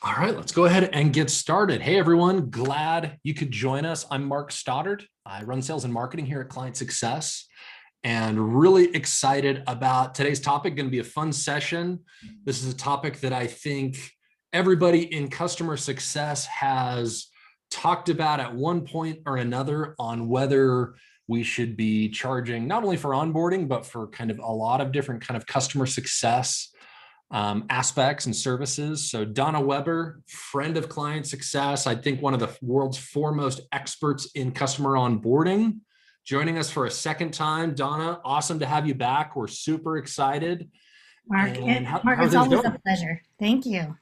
All right, let's go ahead and get started. Hey, everyone. Glad you could join us. I'm Mark Stoddard. I run sales and marketing here at ClientSuccess, and really excited about today's topic. Going to be a fun session. This is a topic that I think everybody in customer success has talked about at one point or another on whether we should be charging not only for onboarding, but for kind of a lot of different kind of customer success aspects and services. So Donna Weber, friend of ClientSuccess, I think one of the world's foremost experts in customer onboarding, joining us for a second time. Donna, awesome to have you back. We're super excited. Mark, it's always a pleasure. Thank you.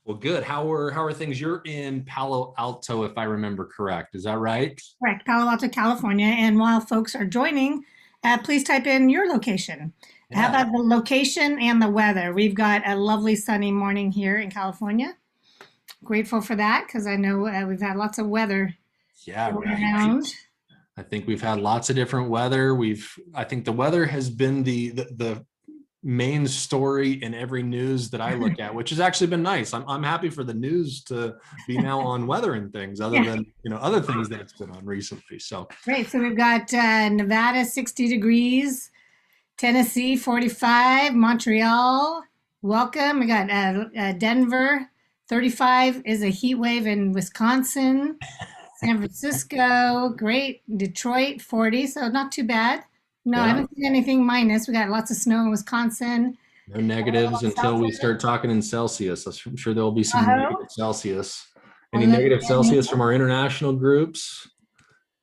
Well, good. How are things? You're in Palo Alto, if I remember correct. Is that right? Correct, Palo Alto, California. And while folks are joining, please type in your location. Yeah. How about the location and the weather? We've got a lovely sunny morning here in California. Grateful for that because I know we've had lots of weather around. I think we've had lots of different weather. I think the weather has been the main story in every news that I look at, which has actually been nice. I'm happy for the news to be now on weather and things other than, other things that it's been on recently. So great. So we've got Nevada, 60 degrees, Tennessee, 45, Montreal, welcome. We got Denver, 35 is a heat wave in Wisconsin, San Francisco, great. Detroit, 40, so not too bad. No, I don't see anything minus. We got lots of snow in Wisconsin. No negatives until we start talking in Celsius. I'm sure there'll be some negative Celsius. Any negative Celsius from our international groups?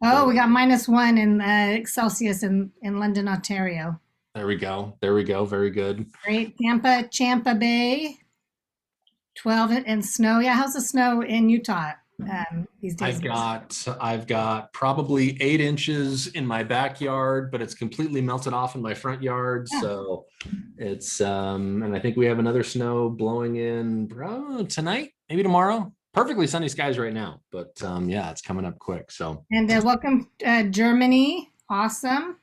Oh, we got -1 in Celsius in London, Ontario. There we go. There we go. Very good. Great. Tampa Bay, 12 and snow. Yeah, how's the snow in Utah these days? I've got probably 8 inches in my backyard, but it's completely melted off in my front yard. Yeah. So it's and I think we have another snow blowing in tonight, maybe tomorrow. Perfectly sunny skies right now, but yeah, it's coming up quick. So welcome Germany. Awesome.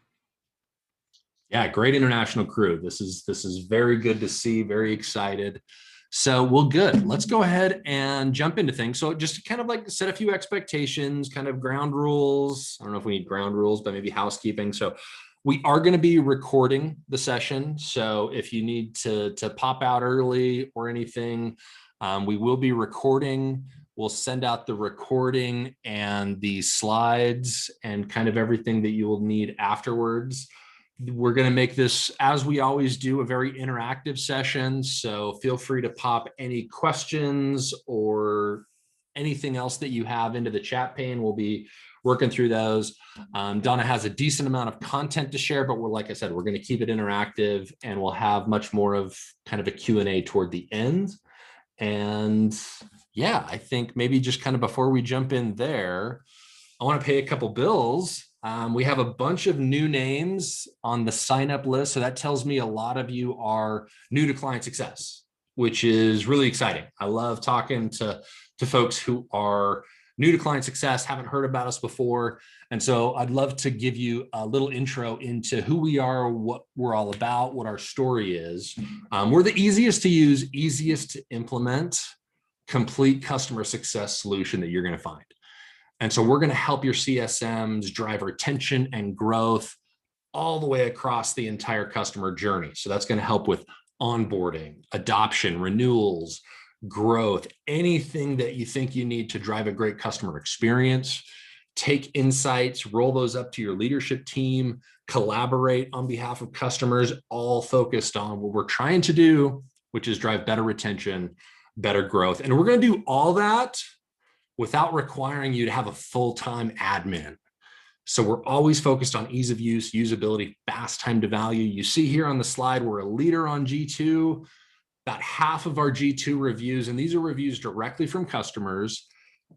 Yeah, great international crew. This is very good to see, very excited. So, well, good. Let's go ahead and jump into things. So just to kind of like set a few expectations, kind of ground rules. I don't know if we need ground rules, but maybe housekeeping. So we are going to be recording the session. So if you need to pop out early or anything, we will be recording. We'll send out the recording and the slides and kind of everything that you will need afterwards. We're going to make this, as we always do, a very interactive session. So feel free to pop any questions or anything else that you have into the chat pane. We'll be working through those. Donna has a decent amount of content to share, but like I said, we're going to keep it interactive, and we'll have much more of kind of a Q&A toward the end. And yeah, I think maybe just kind of before we jump in there, I want to pay a couple bills. We have a bunch of new names on the sign up list. So that tells me a lot of you are new to ClientSuccess, which is really exciting. I love talking to folks who are new to ClientSuccess, haven't heard about us before. And so I'd love to give you a little intro into who we are, what we're all about, what our story is. We're the easiest to use, easiest to implement, complete customer success solution that you're going to find. And so we're going to help your CSMs drive retention and growth all the way across the entire customer journey. So that's going to help with onboarding, adoption, renewals, growth, anything that you think you need to drive a great customer experience. Take insights, roll those up to your leadership team, collaborate on behalf of customers, all focused on what we're trying to do, which is drive better retention, better growth. And we're going to do all that without requiring you to have a full-time admin. So we're always focused on ease of use, usability, fast time to value. You see here on the slide, we're a leader on G2. About half of our G2 reviews, and these are reviews directly from customers,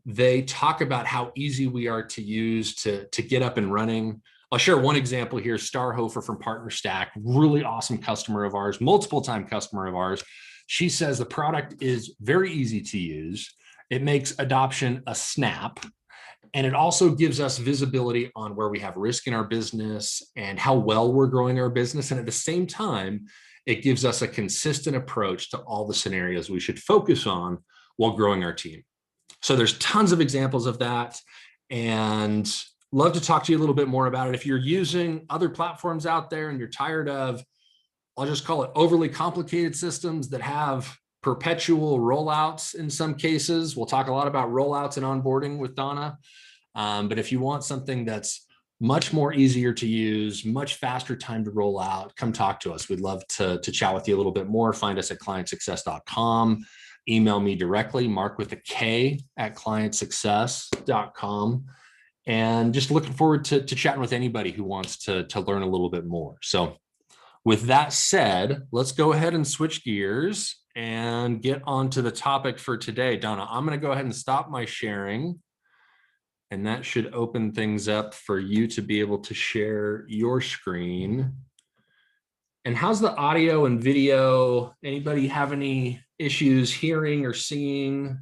they talk about how easy we are to use to get up and running. I'll share one example here. Starhofer from PartnerStack, really awesome customer of ours, multiple time customer of ours. She says the product is very easy to use. It makes adoption a snap, and it also gives us visibility on where we have risk in our business and how well we're growing our business. And at the same time, it gives us a consistent approach to all the scenarios we should focus on while growing our team. So there's tons of examples of that, and love to talk to you a little bit more about it. If you're using other platforms out there and you're tired of, I'll just call it overly complicated systems that have perpetual rollouts in some cases. We'll talk a lot about rollouts and onboarding with Donna. But if you want something that's much more easier to use, much faster time to roll out, come talk to us. We'd love to chat with you a little bit more. Find us at clientsuccess.com. Email me directly, Mark with a K at clientsuccess.com. And just looking forward to chatting with anybody who wants to learn a little bit more. So with that said, let's go ahead and switch gears and get on to the topic for today. Donna, I'm going to go ahead and stop my sharing, and that should open things up for you to be able to share your screen. And how's the audio and video? Anybody have any issues hearing or seeing?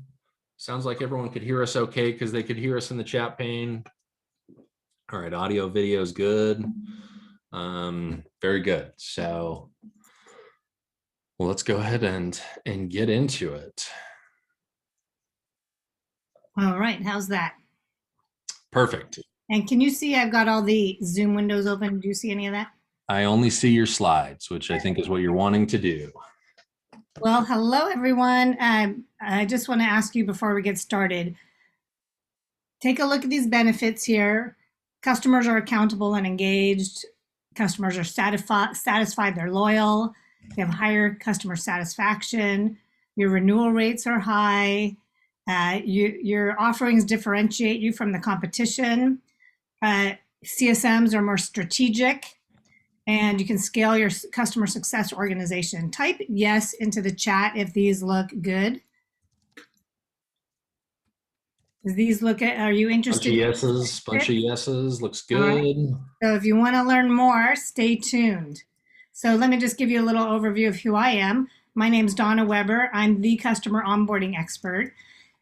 Sounds like everyone could hear us okay because they could hear us in the chat pane. All right, audio, video is good. Very good. So, well, let's go ahead and get into it. All right, how's that? Perfect. And can you see I've got all the Zoom windows open? Do you see any of that? I only see your slides, which I think is what you're wanting to do. Well, hello, everyone. I just want to ask you before we get started, take a look at these benefits here. Customers are accountable and engaged. Customers are satisfied, they're loyal. You have higher customer satisfaction. Your renewal rates are high. Your offerings differentiate you from the competition. CSMs are more strategic, and you can scale your customer success organization. Type yes into the chat if these look good. Does these look at, are you interested? Bunch of yeses, looks good. Right. So if you want to learn more, stay tuned. So let me just give you a little overview of who I am. My name is Donna Weber. I'm the customer onboarding expert.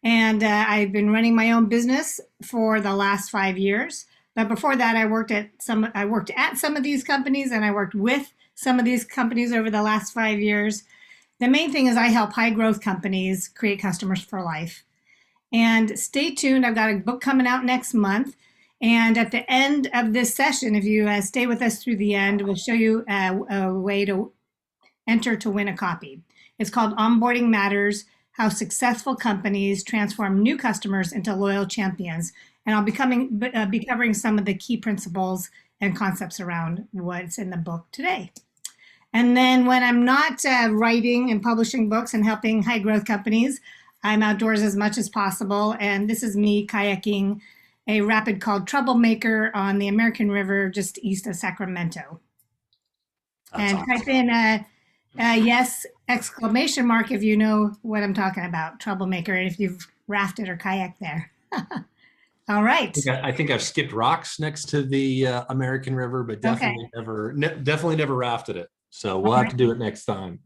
And I've been running my own business for the last 5 years. But before that, I worked at some of these companies, and I worked with some of these companies over the last 5 years. The main thing is I help high growth companies create customers for life. And stay tuned. I've got a book coming out next month. And at the end of this session, if you stay with us through the end, we'll show you a way to enter to win a copy. It's called Onboarding Matters: How Successful Companies Transform New Customers into Loyal Champions. And I'll be covering some of the key principles and concepts around what's in the book today. And then when I'm not writing and publishing books and helping high growth companies, I'm outdoors as much as possible. And this is me kayaking a rapid called Troublemaker on the American River just east of Sacramento. That's awesome. Type in yes, exclamation mark if you know what I'm talking about, Troublemaker, and if you've rafted or kayaked there. All right. I think I've skipped rocks next to the American River, but definitely never rafted it. So we'll have to do it next time.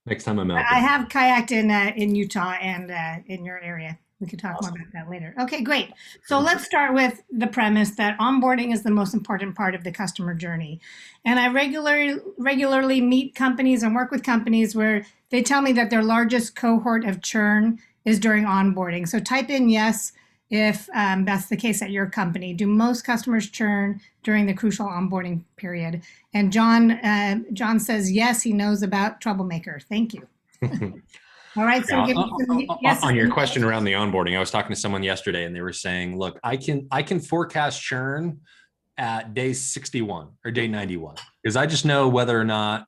Next time I'm out there. I have kayaked in Utah and in your area. We can talk more about that later. Okay, great. So let's start with the premise that onboarding is the most important part of the customer journey. And I regularly meet companies and work with companies where they tell me that their largest cohort of churn is during onboarding. So type in yes if that's the case at your company. Do most customers churn during the crucial onboarding period? And John says yes, he knows about Troublemaker. Thank you. All right. So on your question around the onboarding, I was talking to someone yesterday, and they were saying, "Look, I can forecast churn at day 61 or day 91 because I just know whether or not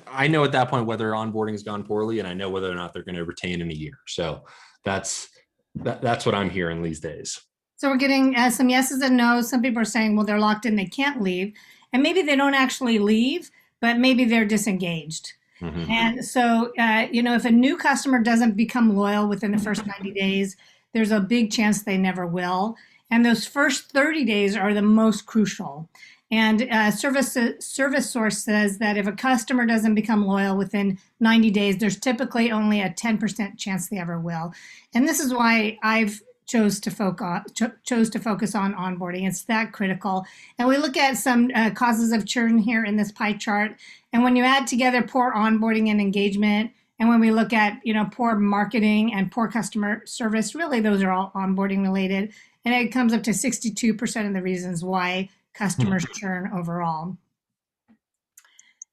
I know at that point whether onboarding has gone poorly, and I know whether or not they're going to retain in a year." So that's what I'm hearing these days. So we're getting some yeses and nos. Some people are saying, well, they're locked in, they can't leave. And maybe they don't actually leave, but maybe they're disengaged. Mm-hmm. And so, if a new customer doesn't become loyal within the first 90 days, there's a big chance they never will. And those first 30 days are the most crucial. And Service Source says that if a customer doesn't become loyal within 90 days, there's typically only a 10% chance they ever will. And this is why I've chose to focus on onboarding. It's that critical. And we look at some causes of churn here in this pie chart. And when you add together poor onboarding and engagement, and when we look at poor marketing and poor customer service, really those are all onboarding related. And it comes up to 62% of the reasons why customers churn overall.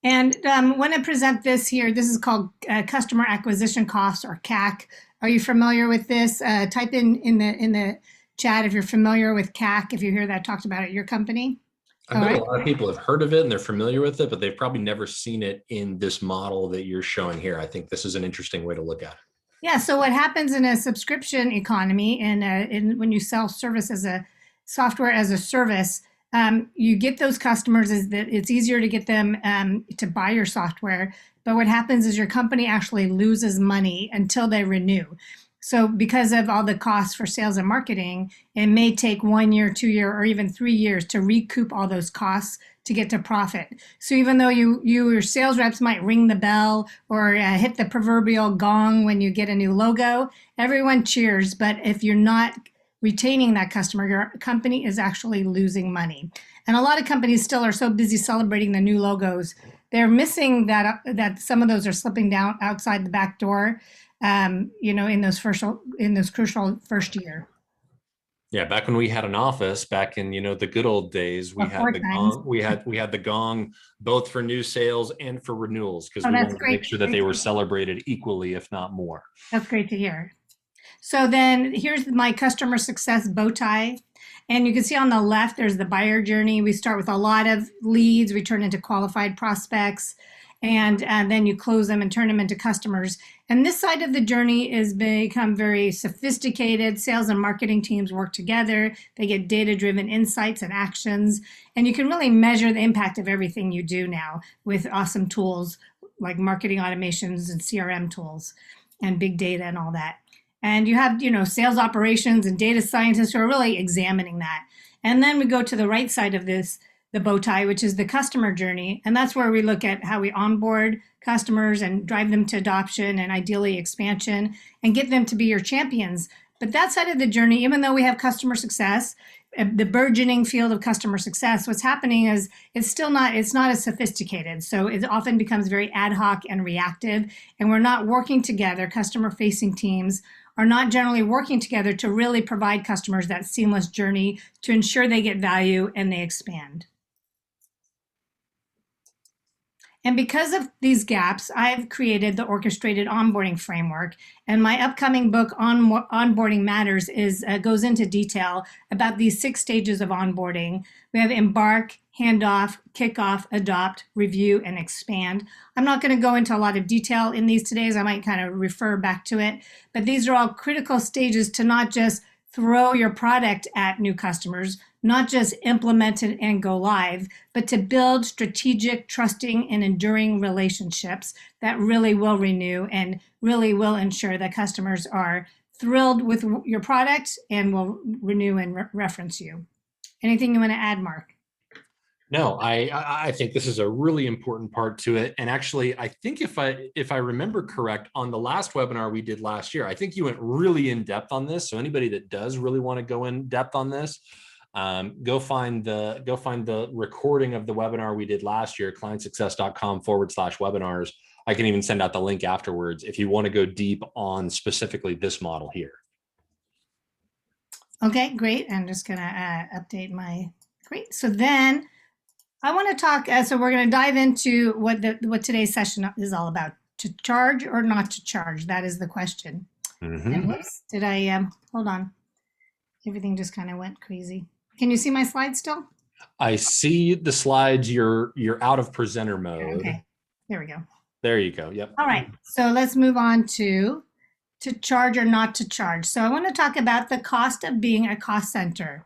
And when I present this here, this is called customer acquisition costs, or CAC. Are you familiar with this? Type in the chat if you're familiar with CAC, if you hear that talked about at your company. I bet a lot of people have heard of it and they're familiar with it, but they've probably never seen it in this model that you're showing here. I think this is an interesting way to look at it. Yeah, so what happens in a subscription economy and when you sell service as a software as a service, you get those customers, is that it's easier to get them to buy your software. But what happens is your company actually loses money until they renew. So because of all the costs for sales and marketing, it may take 1 year, 2 year, or even 3 years to recoup all those costs to get to profit. So even though your sales reps might ring the bell or hit the proverbial gong when you get a new logo, everyone cheers. But if you're not retaining that customer, your company is actually losing money. And a lot of companies still are so busy celebrating the new logos, they're missing that some of those are slipping down outside the back door, in those crucial first year. Yeah, back when we had an office, back in the good old days, we had the gong. We had the gong both for new sales and for renewals, because we wanted to make sure that they were celebrated equally, if not more. That's great to hear. So then here's my customer success bow tie. And you can see on the left, there's the buyer journey. We start with a lot of leads. We turn into qualified prospects, and then you close them and turn them into customers. And this side of the journey is become very sophisticated. Sales and marketing teams work together. They get data-driven insights and actions. And you can really measure the impact of everything you do now with awesome tools like marketing automations and CRM tools and big data and all that. And you have, sales operations and data scientists who are really examining that. And then we go to the right side of this, the bow tie, which is the customer journey. And that's where we look at how we onboard customers and drive them to adoption and ideally expansion and get them to be your champions. But that side of the journey, even though we have customer success, the burgeoning field of customer success, what's happening is it's not as sophisticated. So it often becomes very ad hoc and reactive, and we're not working together. Customer facing teams are not generally working together to really provide customers that seamless journey to ensure they get value and they expand. And because of these gaps, I've created the orchestrated onboarding framework. And my upcoming book, Onboarding Matters, goes into detail about these 6 stages of onboarding. We have embark, handoff, kickoff, adopt, review, and expand. I'm not going to go into a lot of detail in these today, as I might kind of refer back to it. But these are all critical stages to not just throw your product at new customers, not just implement it and go live, but to build strategic, trusting, and enduring relationships that really will renew and really will ensure that customers are thrilled with your product and will renew and reference you. Anything you want to add, Mark? No, I think this is a really important part to it. And actually, I think if I remember correct, on the last webinar we did last year, I think you went really in depth on this. So anybody that does really want to go in depth on this, go find the recording of the webinar we did last year, clientsuccess.com/webinars. I can even send out the link afterwards if you want to go deep on specifically this model here. Okay, great. I'm just going to update my, great. So then I want to talk, so we're going to dive into what today's session is all about. To charge or not to charge? That is the question. Mm-hmm. And whoops, did I, hold on. Everything just kind of went crazy. Can you see my slides still? I see the slides. You're out of presenter mode. Okay, there we go. There you go. Yep. All right, so let's move on to charge or not to charge. So I want to talk about the cost of being a cost center.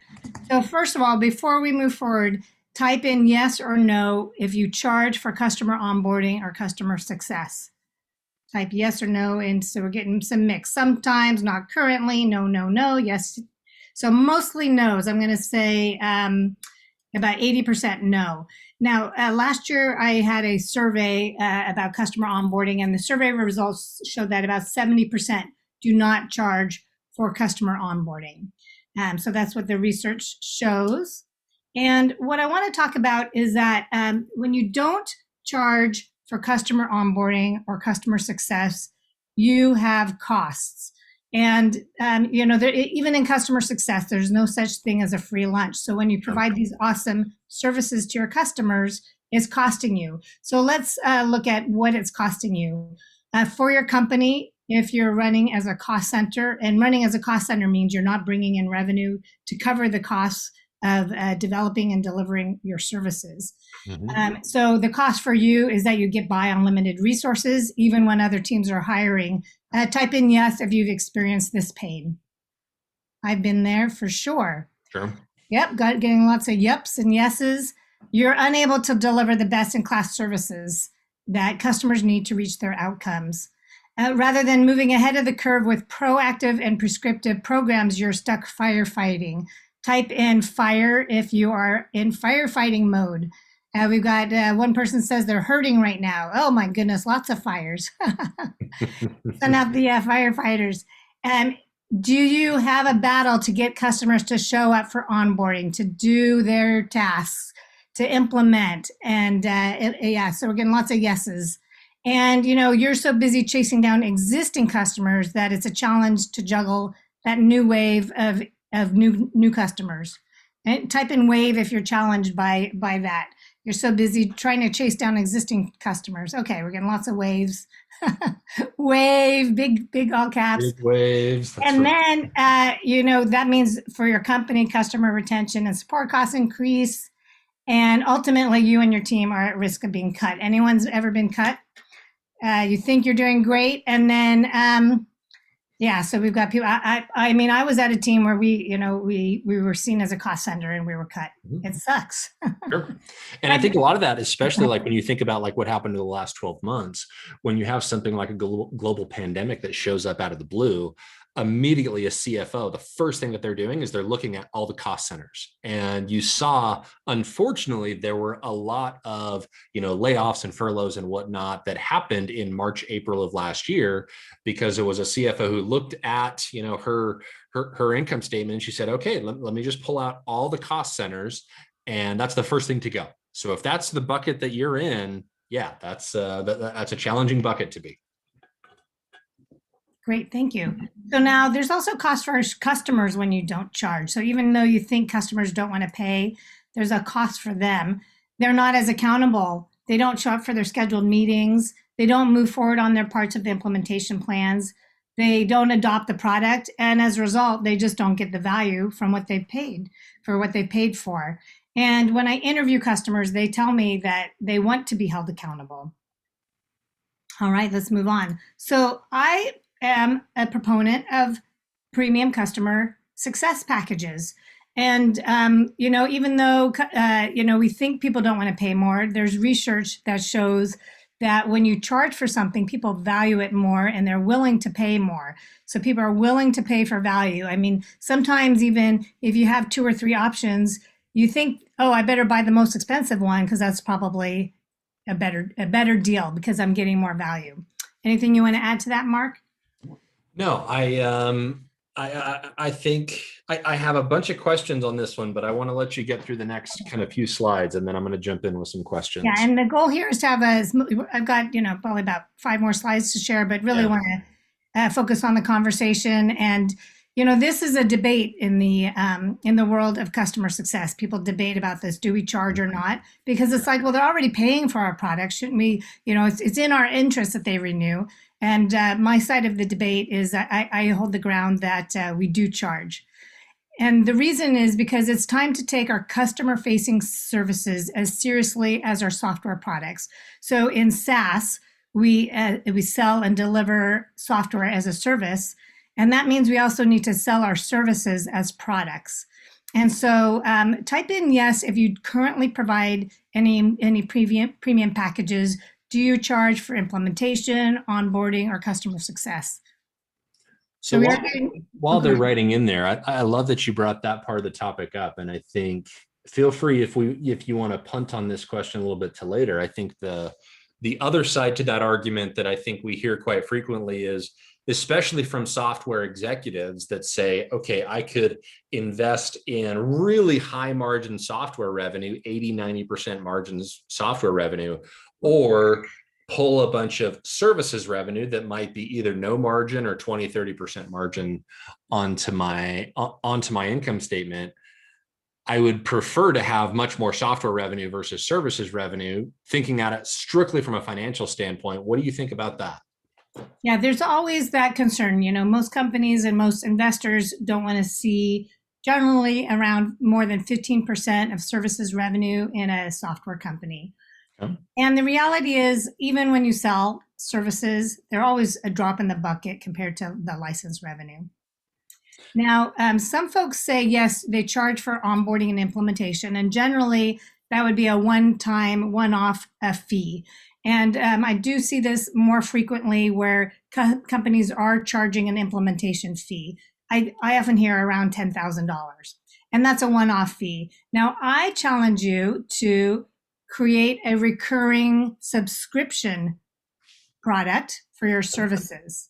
So first of all, before we move forward, type in yes or no if you charge for customer onboarding or customer success. Type yes or no, and so we're getting some mix. Sometimes, not currently, no, no, no, yes. So mostly no's. I'm going to say about 80% no. Now, last year I had a survey about customer onboarding, and the survey results showed that about 70% do not charge for customer onboarding. So that's what the research shows. And what I want to talk about is that when you don't charge for customer onboarding or customer success, you have costs. And, even in customer success, there's no such thing as a free lunch. So when you provide these awesome services to your customers, it's costing you. So let's look at what it's costing you. For your company, if you're running as a cost center, and running as a cost center means you're not bringing in revenue to cover the costs of developing and delivering your services. So the cost for you is that you get by on limited resources, even when other teams are hiring. Type in yes if you've experienced this pain. I've been there for sure. Sure. Yep, getting lots of yeps and yeses. You're unable to deliver the best-in-class services that customers need to reach their outcomes. Rather than moving ahead of the curve with proactive and prescriptive programs, you're stuck firefighting. Type in fire if you are in firefighting mode. We've got one person says they're hurting right now. Oh my goodness, lots of fires. Send out the firefighters. Do you have a battle to get customers to show up for onboarding, to do their tasks, to implement? And so we're getting lots of yeses. And you're so busy chasing down existing customers that it's a challenge to juggle that new wave of new customers. And type in wave if you're challenged by that. You're so busy trying to chase down existing customers. Okay, we're getting lots of waves. Wave, big all caps. Big waves. And right. Then, that means for your company, customer retention and support costs increase. And ultimately, you and your team are at risk of being cut. Anyone's ever been cut? You think you're doing great. And then, so we've got people. I was at a team where we were seen as a cost center and we were cut. It sucks. Sure. And I think a lot of that, especially like when you think about like what happened in the last 12 months, when you have something like a global pandemic that shows up out of the blue, immediately a CFO, the first thing that they're doing is they're looking at all the cost centers. And you saw, unfortunately, there were a lot of, layoffs and furloughs and whatnot that happened in March, April of last year, because it was a CFO who looked at, her income statement and she said, okay, let me just pull out all the cost centers. And that's the first thing to go. So if that's the bucket that you're in, that's a challenging bucket to be. Great, thank you. So now there's also cost for customers when you don't charge. So even though you think customers don't want to pay, there's a cost for them. They're not as accountable. They don't show up for their scheduled meetings. They don't move forward on their parts of the implementation plans. They don't adopt the product. And as a result, they just don't get the value from what they've paid for. And when I interview customers, they tell me that they want to be held accountable. All right, let's move on. So I am a proponent of premium customer success packages. And, even though, we think people don't want to pay more, there's research that shows that when you charge for something, people value it more and they're willing to pay more. So people are willing to pay for value. I mean, sometimes even if you have 2 or 3 options, you think, oh, I better buy the most expensive one because that's probably a better deal because I'm getting more value. Anything you want to add to that, Mark? No, I think I have a bunch of questions on this one, but I want to let you get through the next kind of few slides, and then I'm going to jump in with some questions. Yeah, and the goal here is to have I've got, probably about 5 more slides to share, but really want to focus on the conversation. And, this is a debate in the world of customer success. People debate about this. Do we charge or not? Because it's like, well, they're already paying for our product. Shouldn't we, it's in our interest that they renew. And my side of the debate is that I hold the ground that we do charge. And the reason is because it's time to take our customer-facing services as seriously as our software products. So in SaaS, we sell and deliver software as a service. And that means we also need to sell our services as products. And so type in yes if you currently provide any premium packages. Do you charge for implementation, onboarding, or customer success? So while they're writing in there, I love that you brought that part of the topic up. And I think feel free if you want to punt on this question a little bit to later. I think the other side to that argument that I think we hear quite frequently is especially from software executives that say, okay, I could invest in really high margin software revenue, 80, 90% margins software revenue, or pull a bunch of services revenue that might be either no margin or 20, 30% margin onto my income statement. I would prefer to have much more software revenue versus services revenue, thinking at it strictly from a financial standpoint. What do you think about that? Yeah, there's always that concern. Most companies and most investors don't want to see generally around more than 15% of services revenue in a software company. Okay. And the reality is, even when you sell services, they're always a drop in the bucket compared to the license revenue. Now, some folks say, yes, they charge for onboarding and implementation, and generally that would be a one-time, one-off fee. And I do see this more frequently where companies are charging an implementation fee. I often hear around $10,000, and that's a one-off fee. Now, I challenge you to create a recurring subscription product for your services.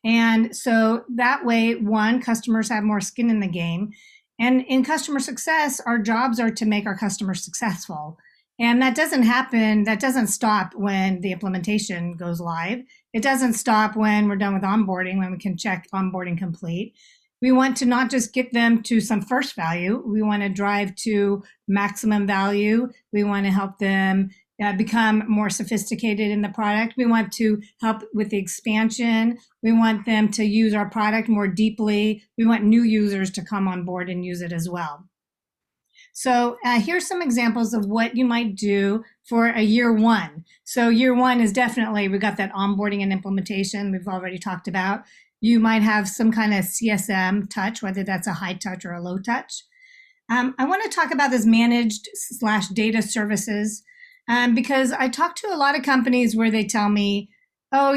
And so that way, one, customers have more skin in the game. And in customer success, our jobs are to make our customers successful. And that doesn't happen, that doesn't stop when the implementation goes live. It doesn't stop when we're done with onboarding, when we can check onboarding complete. We want to not just get them to some first value, we want to drive to maximum value. We want to help them become more sophisticated in the product. We want to help with the expansion. We want them to use our product more deeply. We want new users to come on board and use it as well. So here's some examples of what you might do for a year one. So year one is definitely, we got that onboarding and implementation we've already talked about. You might have some kind of CSM touch, whether that's a high touch or a low touch. I want to talk about this managed / data services because I talk to a lot of companies where they tell me, oh,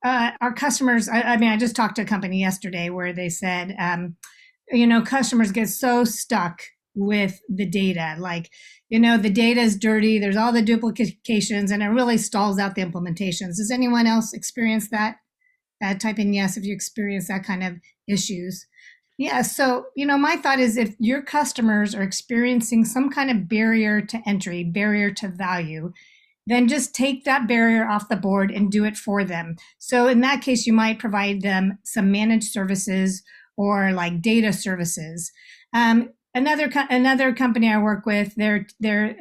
our customers, I just talked to a company yesterday where they said, customers get so stuck with the data. The data is dirty, there's all the duplications, and it really stalls out the implementations. Does anyone else experience that? Type in yes if you experience that kind of issues. Yeah, so, my thought is if your customers are experiencing some kind of barrier to entry, barrier to value, then just take that barrier off the board and do it for them. So in that case, you might provide them some managed services or like data services. Another company I work with, their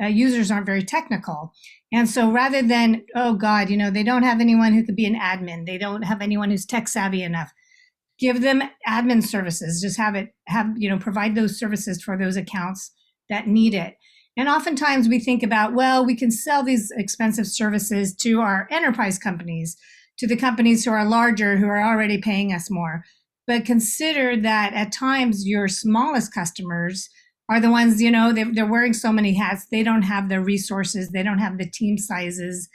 users aren't very technical. And so rather than, oh God, they don't have anyone who could be an admin. They don't have anyone who's tech savvy enough. Give them admin services. Just provide those services for those accounts that need it. And oftentimes we think about, well, we can sell these expensive services to our enterprise companies, to the companies who are larger, who are already paying us more. But consider that at times your smallest customers are the ones, they're wearing so many hats. They don't have the resources. They don't have the team sizes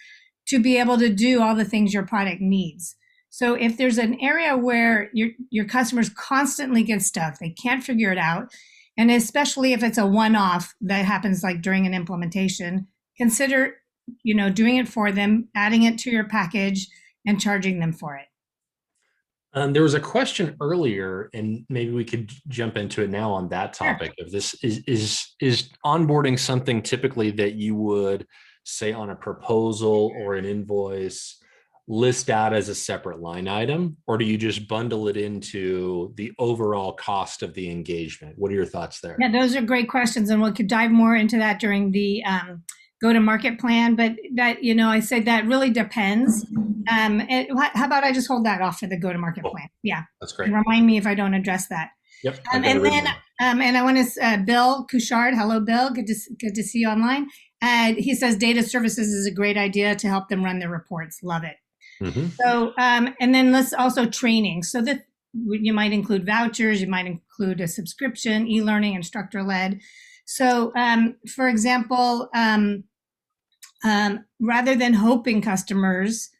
to be able to do all the things your product needs. So if there's an area where your customers constantly get stuck, they can't figure it out, and especially if it's a one-off that happens like during an implementation, consider, doing it for them, adding it to your package and charging them for it. There was a question earlier, and maybe we could jump into it now on that topic. Sure. Of this is onboarding something typically that you would say on a proposal or an invoice list out as a separate line item, or do you just bundle it into the overall cost of the engagement? What are your thoughts there? Yeah, those are great questions, and we could dive more into that during the go-to-market plan. But that, I say that really depends. How about I just hold that off for the go-to-market plan? Yeah, that's great. And remind me if I don't address that. Yep. And I want to Bill Couchard. Hello, Bill. Good to see you online. He says data services is a great idea to help them run their reports. Love it. Mm-hmm. So, and then let's also training. So that you might include vouchers, you might include a subscription, e-learning, instructor-led. So, for example, rather than hoping customers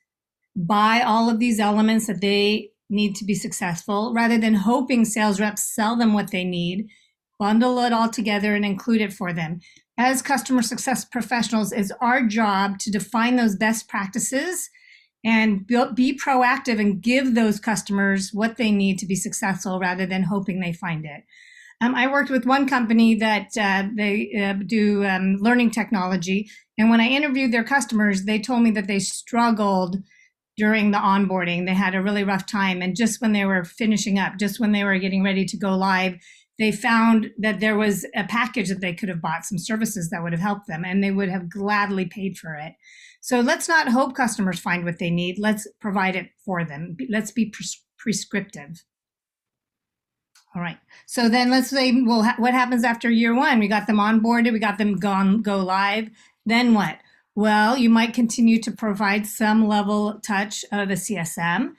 buy all of these elements that they need to be successful, rather than hoping sales reps sell them what they need, bundle it all together and include it for them. As customer success professionals, it's our job to define those best practices and be proactive and give those customers what they need to be successful rather than hoping they find it. I worked with one company that they do learning technology. And when I interviewed their customers, they told me that they struggled during the onboarding. They had a really rough time. And just when they were finishing up, just when they were getting ready to go live, they found that there was a package that they could have bought, some services that would have helped them, and they would have gladly paid for it. So let's not hope customers find what they need. Let's provide it for them. Let's be prescriptive. All right. So then let's say, well, what happens after year one? We got them onboarded. We got them go live. Then what? Well, you might continue to provide some level touch of the CSM.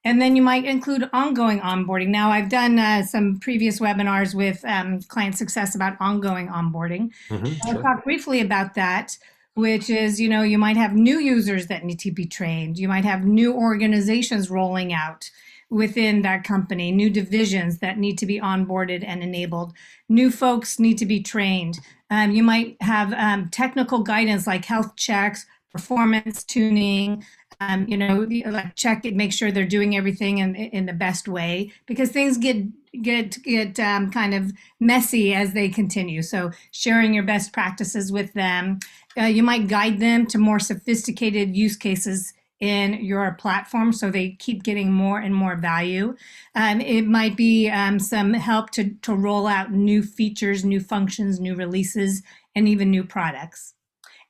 And then you might include ongoing onboarding. Now, I've done some previous webinars with ClientSuccess about ongoing onboarding. I'll talk briefly about that, which is, you might have new users that need to be trained. You might have new organizations rolling out within that company, new divisions that need to be onboarded and enabled. New folks need to be trained. You might have technical guidance like health checks, performance tuning, like check it, make sure they're doing everything in the best way, because things get kind of messy as they continue. So sharing your best practices with them. You might guide them to more sophisticated use cases in your platform so they keep getting more and more value. It might be some help to roll out new features, new functions, new releases, and even new products.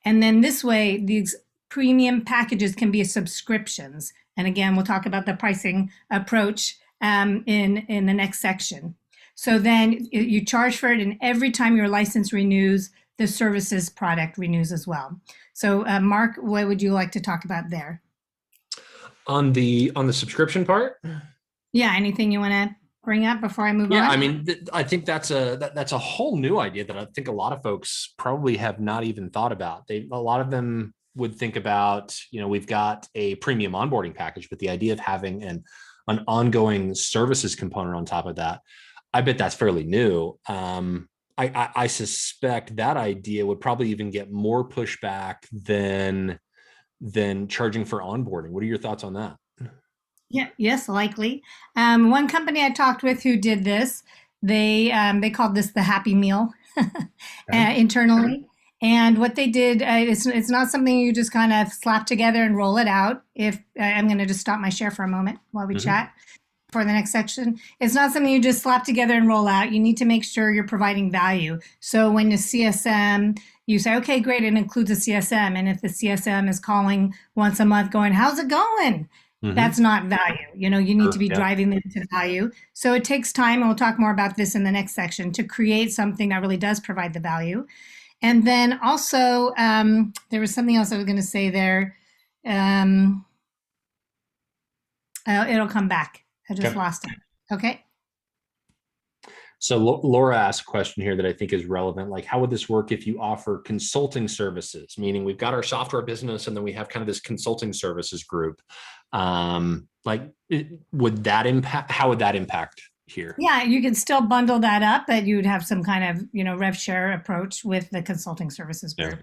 And then this way, these premium packages can be subscriptions. And again, we'll talk about the pricing approach in the next section. So then you charge for it, and every time your license renews, the services product renews as well. So Mark, what would you like to talk about there? On the subscription part? Yeah, anything you want to bring up before I move on? Yeah, I mean, I think that's a whole new idea that I think a lot of folks probably have not even thought about. A lot of them would think about, we've got a premium onboarding package, but the idea of having an ongoing services component on top of that, I bet that's fairly new. I suspect that idea would probably even get more pushback than charging for onboarding. What are your thoughts on that? Yeah, yes, likely. One company I talked with who did this, they called this the Happy Meal internally. And what they did, it's not something you just kind of slap together and roll it out. If I'm going to just stop my share for a moment while we chat for the next section. It's not something you just slap together and roll out. You need to make sure you're providing value. So when the CSM, you say, okay, great, it includes a CSM. And if the CSM is calling once a month going, how's it going? That's not value. You need to be driving them to value. So it takes time, and we'll talk more about this in the next section, to create something that really does provide the value. And then also, there was something else I was going to say there. It'll come back. I just lost it. Okay. So Laura asked a question here that I think is relevant. Like, how would this work if you offer consulting services? Meaning we've got our software business, and then we have kind of this consulting services group. Would that impact? How would that impact here? Yeah, you could still bundle that up, but you would have some kind of, rev share approach with the consulting services group.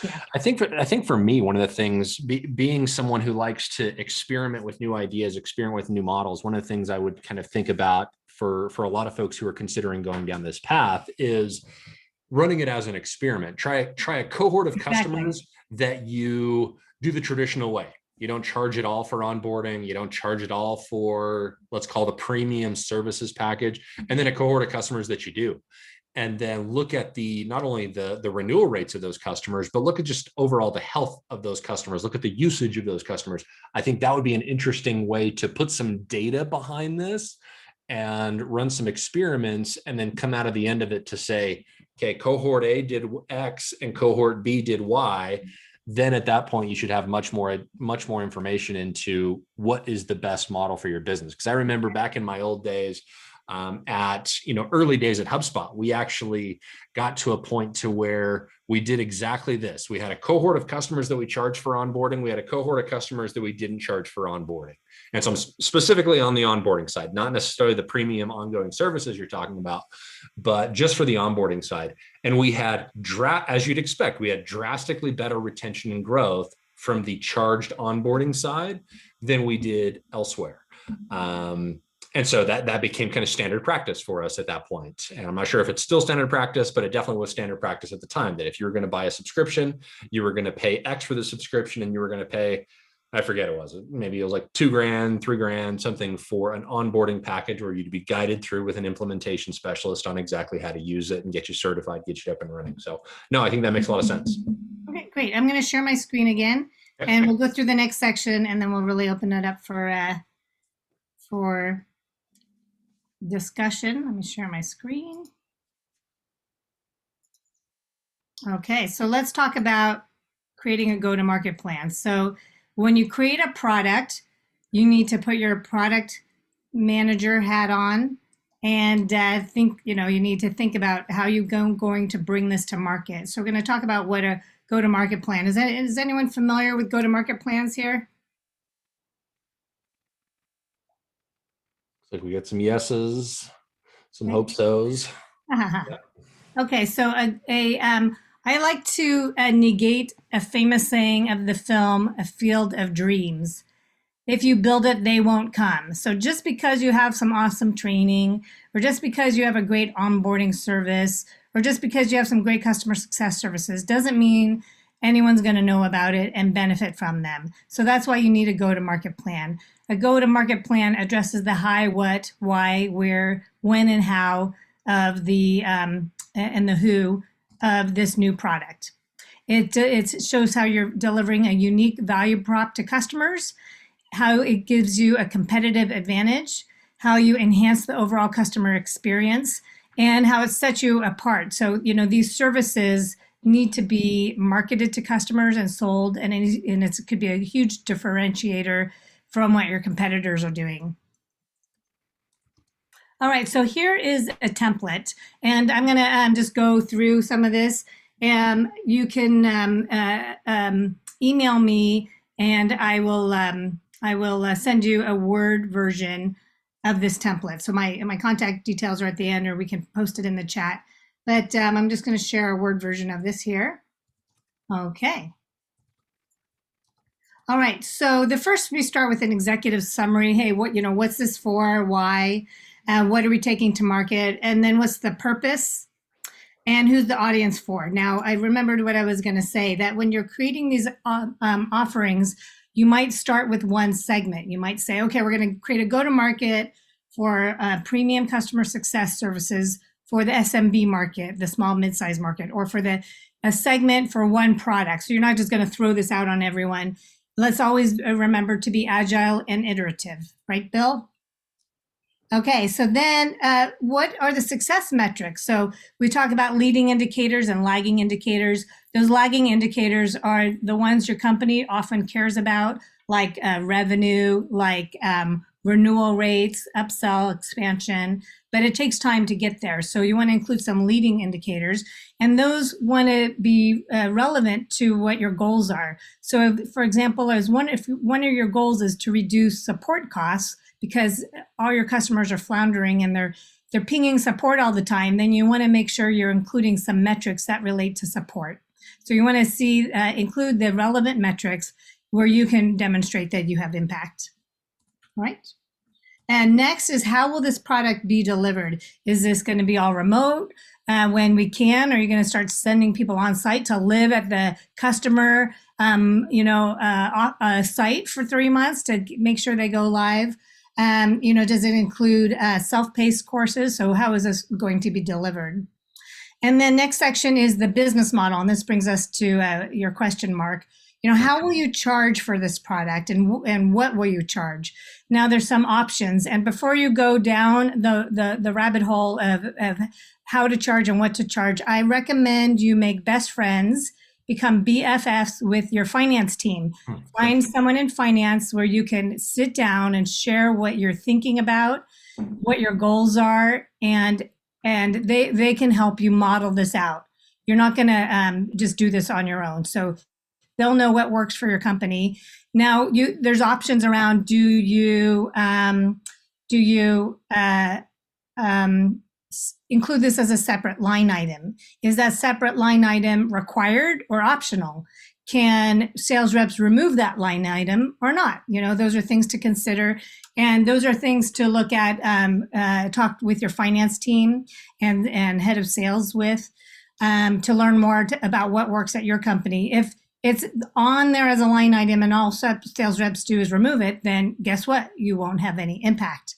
Yeah. I think for me, one of the things, being someone who likes to experiment with new ideas, experiment with new models, one of the things I would kind of think about for a lot of folks who are considering going down this path is running it as an experiment. Try a cohort of customers that you do the traditional way. You don't charge it all for onboarding. You don't charge it all for, let's call the premium services package, and then a cohort of customers that you do. And then look at not only the renewal rates of those customers, but look at just overall the health of those customers. Look at the usage of those customers. I think that would be an interesting way to put some data behind this and run some experiments, and then come out of the end of it to say, okay, cohort A did X and cohort B did Y. Then at that point, you should have much more information into what is the best model for your business. Because I remember back in my old days, early days at HubSpot, we actually got to a point to where we did exactly this. We had a cohort of customers that we charged for onboarding. We had a cohort of customers that we didn't charge for onboarding. And so I'm specifically on the onboarding side, not necessarily the premium ongoing services you're talking about, but just for the onboarding side. And we had, as you'd expect, we had drastically better retention and growth from the charged onboarding side than we did elsewhere. And so that became kind of standard practice for us at that point. And I'm not sure if it's still standard practice, but it definitely was standard practice at the time, that if you were going to buy a subscription, you were going to pay X for the subscription, and you were going to pay, I forget it was, maybe it was like $2,000, $3,000, something, for an onboarding package where you'd be guided through with an implementation specialist on exactly how to use it and get you certified, get you up and running. So no, I think that makes a lot of sense. Okay, great. I'm going to share my screen again, and we'll go through the next section, and then we'll really open it up for discussion. Let me share my screen. Okay, so let's talk about creating a go-to-market plan. So when you create a product, you need to put your product manager hat on and you need to think about how you're going to bring this to market. So we're going to talk about what a go-to-market plan is. Is anyone familiar with go-to-market plans here? Like we get some yeses, some hope so's. Yeah. Okay, so I like to negate a famous saying of the film, A Field of Dreams. If you build it, they won't come. So just because you have some awesome training, or just because you have a great onboarding service, or just because you have some great customer success services, doesn't mean anyone's going to know about it and benefit from them. So that's why you need a go-to-market plan. A go-to-market plan addresses the how, what, why, where, when, and how of the and the who of this new product. It shows how you're delivering a unique value prop to customers, how it gives you a competitive advantage, how you enhance the overall customer experience, and how it sets you apart. So, these services need to be marketed to customers and sold, and it could be a huge differentiator from what your competitors are doing. All right, so here is a template, and I'm going to just go through some of this. You can email me, and I will send you a Word version of this template. So my contact details are at the end, or we can post it in the chat. But I'm just going to share a Word version of this here. Okay. All right. So the first, we start with an executive summary. Hey, what's this for? Why? What are we taking to market? And then what's the purpose? And who's the audience for? Now, I remembered what I was going to say, that when you're creating these offerings, you might start with one segment. You might say, okay, we're going to create a go-to-market for premium customer success services for the SMB market, the small mid-sized market, or for a segment for one product. So you're not just going to throw this out on everyone. Let's always remember to be agile and iterative, right, Bill? Okay, so then what are the success metrics? So we talk about leading indicators and lagging indicators. Those lagging indicators are the ones your company often cares about, like revenue, like renewal rates, upsell, expansion, but it takes time to get there. So you want to include some leading indicators, and those want to be relevant to what your goals are. So for example, if one of your goals is to reduce support costs, because all your customers are floundering and they're pinging support all the time, then you want to make sure you're including some metrics that relate to support. So you want to include the relevant metrics where you can demonstrate that you have impact. All right. And next is, how will this product be delivered? Is this going to be all remote when we can? Or are you going to start sending people on site to live at the customer site for 3 months to make sure they go live? Does it include self-paced courses? So how is this going to be delivered? And then next section is the business model. And this brings us to your question mark. How will you charge for this product, and what will you charge? Now there's some options. And before you go down the rabbit hole of how to charge and what to charge, I recommend you make best friends, become BFFs with your finance team. Find someone in finance where you can sit down and share what you're thinking about, what your goals are, and they can help you model this out. You're not going to just do this on your own. So they'll know what works for your company. Now, there's options around. Do you include this as a separate line item? Is that separate line item required or optional? can sales reps remove that line item or not? Those are things to consider. And those are things to look at, talk with your finance team and head of sales with, to learn more about what works at your company. If it's on there as a line item and all sales reps do is remove it, then guess what? You won't have any impact.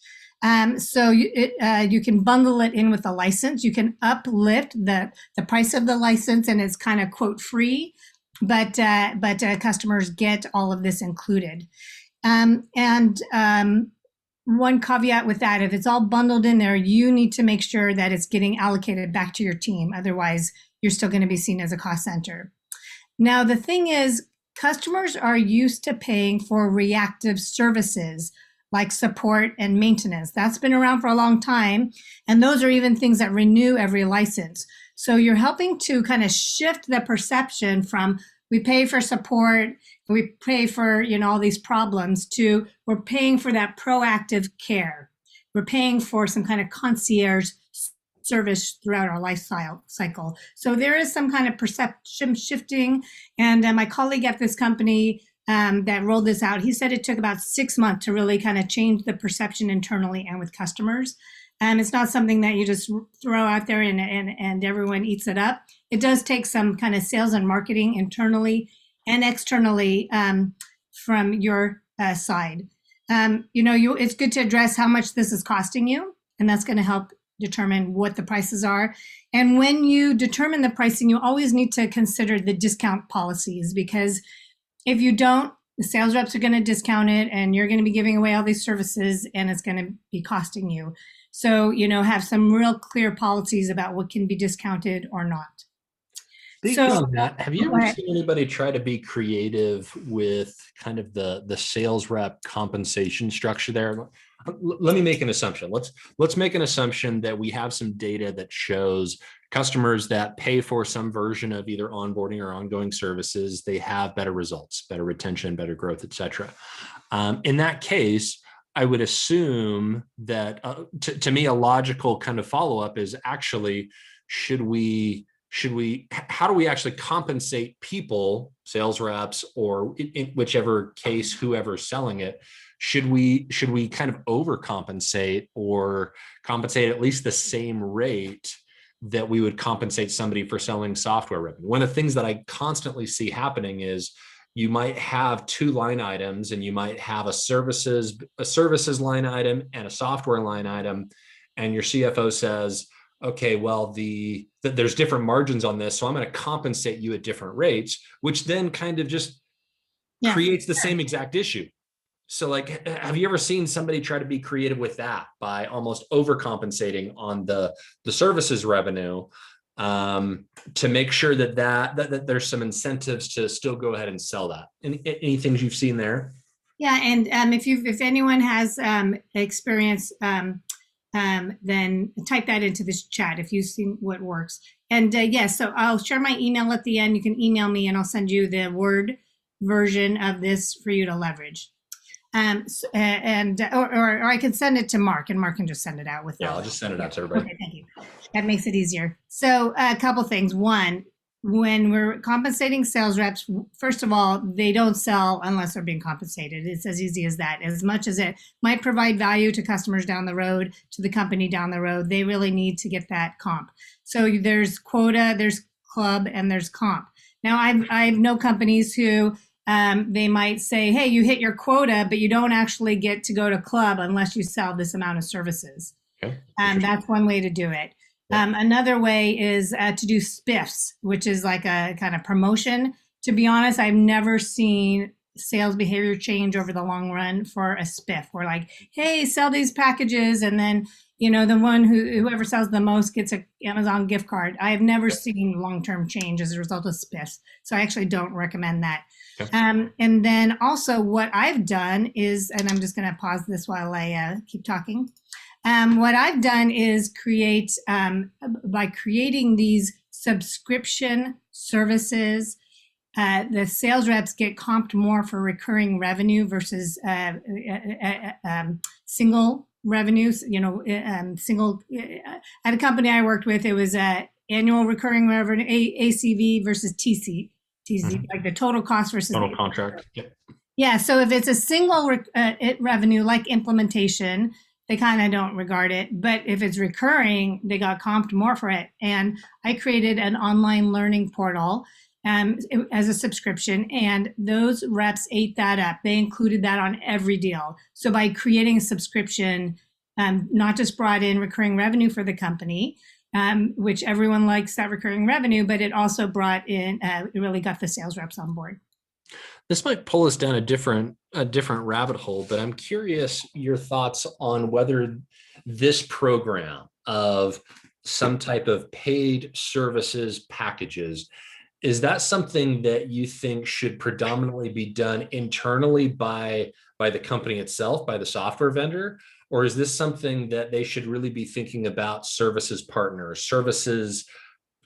So you can bundle it in with a license. You can uplift the price of the license, and it's kind of quote free, but customers get all of this included. One caveat with that, if it's all bundled in there, you need to make sure that it's getting allocated back to your team. Otherwise, you're still going to be seen as a cost center. Now, the thing is, customers are used to paying for reactive services like support and maintenance. That's been around for a long time. And those are even things that renew every license. So you're helping to kind of shift the perception from we pay for support, we pay for, all these problems, to we're paying for that proactive care. We're paying for some kind of concierge service throughout our life cycle. So there is some kind of perception shifting. And my colleague at this company that rolled this out, he said it took about 6 months to really kind of change the perception internally and with customers. It's not something that you just throw out there and everyone eats it up. It does take some kind of sales and marketing internally and externally from your side. It's good to address how much this is costing you, and that's going to help determine what the prices are. And when you determine the pricing, you always need to consider the discount policies, because if you don't, the sales reps are going to discount it, and you're going to be giving away all these services, and it's going to be costing you. So, have some real clear policies about what can be discounted or not. Speaking on that, have you ever seen anybody try to be creative with kind of the sales rep compensation structure there? Let me make an assumption. Let's make an assumption that we have some data that shows customers that pay for some version of either onboarding or ongoing services, they have better results, better retention, better growth, et cetera. In that case, I would assume that to me, a logical kind of follow-up is actually, how do we actually compensate people, sales reps, or in whichever case, whoever's selling it? Should we kind of overcompensate or compensate at least the same rate that we would compensate somebody for selling software revenue? One of the things that I constantly see happening is you might have two line items, and you might have a services line item and a software line item, and your CFO says, okay, well, there's different margins on this, so I'm going to compensate you at different rates, which then kind of just creates the same exact issue. So like, have you ever seen somebody try to be creative with that by almost overcompensating on the services revenue to make sure that there's some incentives to still go ahead and sell that? Any things you've seen there? Yeah, and if anyone has experience, then type that into this chat if you've seen what works. And yes, so I'll share my email at the end. You can email me, and I'll send you the Word version of this for you to leverage. Or I can send it to Mark, and Mark can just send it out with. Yeah, I'll just send it out to everybody. Okay, thank you. That makes it easier. So a couple things. One, when we're compensating sales reps, first of all, they don't sell unless they're being compensated. It's as easy as that. As much as it might provide value to customers down the road, to the company down the road, they really need to get that comp. So there's quota, there's club, and there's comp. Now, I know companies who they might say, hey, you hit your quota, but you don't actually get to go to club unless you sell this amount of services. Okay. That's one way to do it. Another way is to do spiffs, which is like a kind of promotion. To be honest, I've never seen sales behavior change over the long run for a spiff. We're like, hey, sell these packages, and then the one whoever sells the most gets an Amazon gift card. I have never seen long-term change as a result of spiffs, so I actually don't recommend that. Okay. And then also what I've done is, and I'm just going to pause this while I keep talking. What I've done is by creating these subscription services, the sales reps get comped more for recurring revenue versus single revenues. Single. At a company I worked with, it was annual recurring revenue, ACV versus TZ, like the total cost versus Total the contract. Yep. yeah. So if it's a single revenue like implementation, they kind of don't regard it. But if it's recurring, they got comped more for it. And I created an online learning portal as a subscription, and those reps ate that up. They included that on every deal. So by creating a subscription, not just brought in recurring revenue for the company, which everyone likes that recurring revenue, but it also brought in, it really got the sales reps on board. This might pull us down a different rabbit hole, but I'm curious your thoughts on whether this program of some type of paid services packages, is that something that you think should predominantly be done internally by the company itself, by the software vendor? Or is this something that they should really be thinking about services partners, services